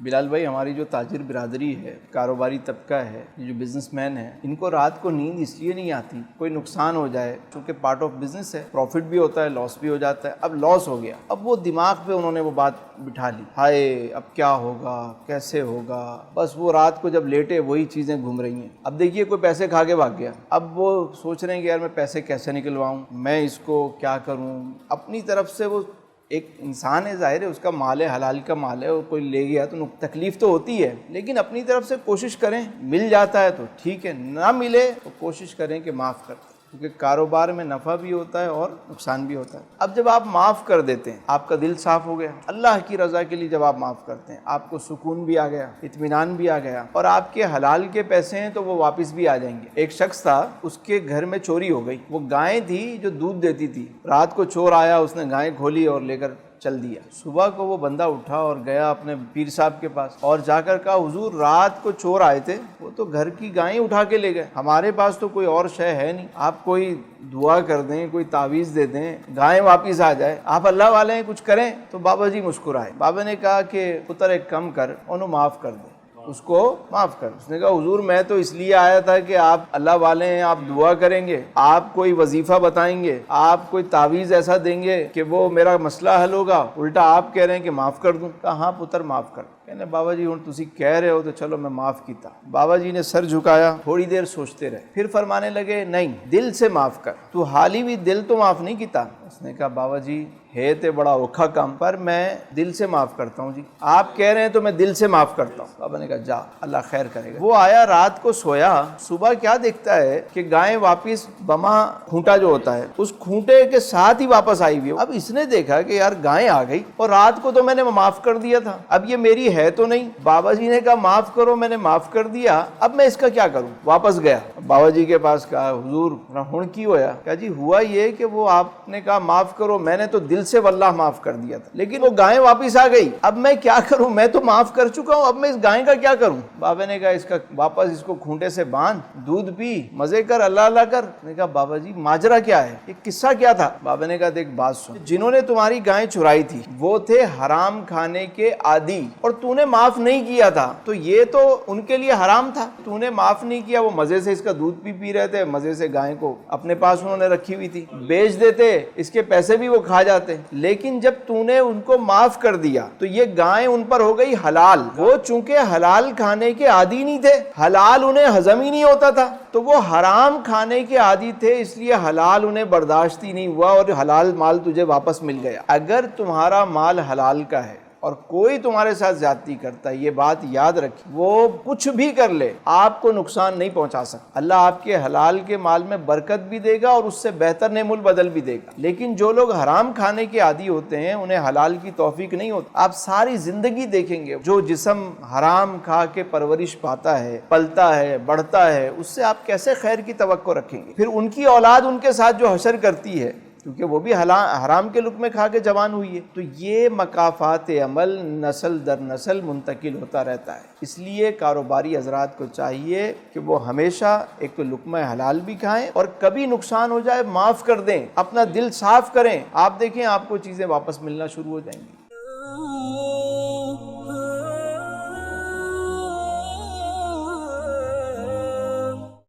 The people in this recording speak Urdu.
بلال بھائی، ہماری جو تاجر برادری ہے، کاروباری طبقہ ہے، یہ جو بزنس مین ہے، ان کو رات کو نیند اس لیے نہیں آتی، کوئی نقصان ہو جائے، چونکہ پارٹ آف بزنس ہے، پروفٹ بھی ہوتا ہے، لاس بھی ہو جاتا ہے۔ اب لاس ہو گیا، اب وہ دماغ پہ انہوں نے وہ بات بٹھا لی، ہائے اب کیا ہوگا، کیسے ہوگا، بس وہ رات کو جب لیٹے وہی چیزیں گھوم رہی ہیں۔ اب دیکھیے کوئی پیسے کھا کے بھاگ گیا، اب وہ سوچ رہے ہیں کہ یار میں پیسے کیسے نکلواؤں، میں اس کو کیا کروں۔ اپنی طرف سے وہ ایک انسان ہے، ظاہر ہے اس کا مال ہے، حلال کا مال ہے، اور کوئی لے گیا تو تکلیف تو ہوتی ہے، لیکن اپنی طرف سے کوشش کریں، مل جاتا ہے تو ٹھیک ہے، نہ ملے تو کوشش کریں کہ معاف کر دیں، کیونکہ کاروبار میں نفع بھی ہوتا ہے اور نقصان بھی ہوتا ہے۔ اب جب آپ معاف کر دیتے ہیں، آپ کا دل صاف ہو گیا، اللہ کی رضا کے لیے جب آپ معاف کرتے ہیں، آپ کو سکون بھی آ گیا، اطمینان بھی آ گیا، اور آپ کے حلال کے پیسے ہیں تو وہ واپس بھی آ جائیں گے۔ ایک شخص تھا، اس کے گھر میں چوری ہو گئی، وہ گائے تھی جو دودھ دیتی تھی، رات کو چور آیا، اس نے گائے کھولی اور لے کر چل دیا۔ صبح کو وہ بندہ اٹھا اور گیا اپنے پیر صاحب کے پاس اور جا کر کہا، حضور رات کو چور آئے تھے، وہ تو گھر کی گائیں اٹھا کے لے گئے، ہمارے پاس تو کوئی اور شے ہے نہیں، آپ کوئی دعا کر دیں، کوئی تعویذ دے دیں، گائیں واپس آ جائے، آپ اللہ والے ہیں، کچھ کریں۔ تو بابا جی مسکرائے، بابا نے کہا کہ پتر ایک کم کر، انہوں معاف کر دے، اس کو معاف کر۔ اس نے کہا، حضور میں تو اس لیے آیا تھا کہ آپ اللہ والے ہیں، آپ دعا کریں گے، آپ کوئی وظیفہ بتائیں گے، آپ کوئی تعویذ ایسا دیں گے کہ وہ میرا مسئلہ حل ہوگا، الٹا آپ کہہ رہے ہیں کہ معاف کر دوں۔ کہا ہاں پتر معاف کر۔ کہنے بابا جی ہوں تسی کہہ رہے ہو تو چلو میں معاف کیتا۔ بابا جی نے سر جھکایا، تھوڑی دیر سوچتے رہے، پھر فرمانے لگے نہیں، دل سے معاف کر، تو حالی بھی دل تو معاف نہیں کیتا۔ اس نے کہا بابا جی ہے تے بڑا اوکھا کام، پر میں دل سے معاف کرتا ہوں جی، آپ کہہ رہے ہیں تو میں دل سے معاف کرتا ہوں۔ بابا نے کہا جا، اللہ خیر کرے گا۔ وہ آیا، رات کو سویا، صبح کیا دیکھتا ہے کہ گائیں واپس بما کھونٹا جو ہوتا ہے اس کھونٹے کے ساتھ ہی واپس آئی ہوئی۔ اب اس نے دیکھا کہ یار گائیں آ گئی اور رات کو تو میں نے معاف کر دیا تھا، اب یہ میری ہے تو نہیں۔ بابا جی نے کہا معاف کرو، میں نے معاف کر دیا، اب میں اس کا کیا کروں۔ واپس گیا بابا جی کے پاس، کہا حضور ہن کی ہویا؟ کہا جی ہوا یہ کہ وہ آپ نے کہا معاف کرو، میں نے تو دل سے واللہ معاف کر دیا تھا، لیکن وہ گائیں واپس آ گئی، اب میں کیا کروں، میں تو معاف کر چکا ہوں، اب میں اس گائیں کا کیا کروں۔ بابا نے کہا اس کا واپس اس کو کھونٹے سے باندھ، دودھ پی، مزے کر، اللہ اللہ کر۔ نے کہا بابا جی ماجرا کیا ہے، یہ قصہ کیا تھا؟ بابا نے کہا دیکھ بات سن، جنہوں نے تمہاری گائیں چرائی تھی وہ تھے حرام کھانے کے عادی، اور تو نے معاف نہیں کیا تھا، تو یہ تو ان کے لیے حرام تھا، تو نے معاف نہیں کیا، وہ مزے سے اس کا دودھ پی رہے تھے، مزے سے گائیں کو اپنے پاس انہوں نے رکھی ہوئی تھی، بیچ دیتے، اس کے پیسے بھی وہ کھا جاتے، لیکن جب تو نے ان کو معاف کر دیا تو یہ گائیں ان پر ہو گئی حلال۔ وہ چونکہ حلال کھانے کے عادی نہیں تھے، حلال انہیں ہضم ہی نہیں ہوتا تھا، تو وہ حرام کھانے کے عادی تھے، اس لیے حلال انہیں برداشت ہی نہیں ہوا اور حلال مال تجھے واپس مل گیا۔ اگر تمہارا مال حلال کا ہے اور کوئی تمہارے ساتھ زیادتی کرتا ہے، یہ بات یاد رکھیں، وہ کچھ بھی کر لے آپ کو نقصان نہیں پہنچا سکتا۔ اللہ آپ کے حلال کے مال میں برکت بھی دے گا اور اس سے بہتر نعم البدل بھی دے گا، لیکن جو لوگ حرام کھانے کے عادی ہوتے ہیں انہیں حلال کی توفیق نہیں ہوتی۔ آپ ساری زندگی دیکھیں گے جو جسم حرام کھا کے پرورش پاتا ہے، پلتا ہے، بڑھتا ہے، اس سے آپ کیسے خیر کی توقع رکھیں گے؟ پھر ان کی اولاد ان کے ساتھ جو حشر کرتی ہے، کیونکہ وہ بھی حرام کے لقمے کھا کے جوان ہوئی ہے، تو یہ مکافات عمل نسل در نسل منتقل ہوتا رہتا ہے۔ اس لیے کاروباری حضرات کو چاہیے کہ وہ ہمیشہ ایک تو لقمہ حلال بھی کھائیں، اور کبھی نقصان ہو جائے معاف کر دیں، اپنا دل صاف کریں، آپ دیکھیں آپ کو چیزیں واپس ملنا شروع ہو جائیں گی۔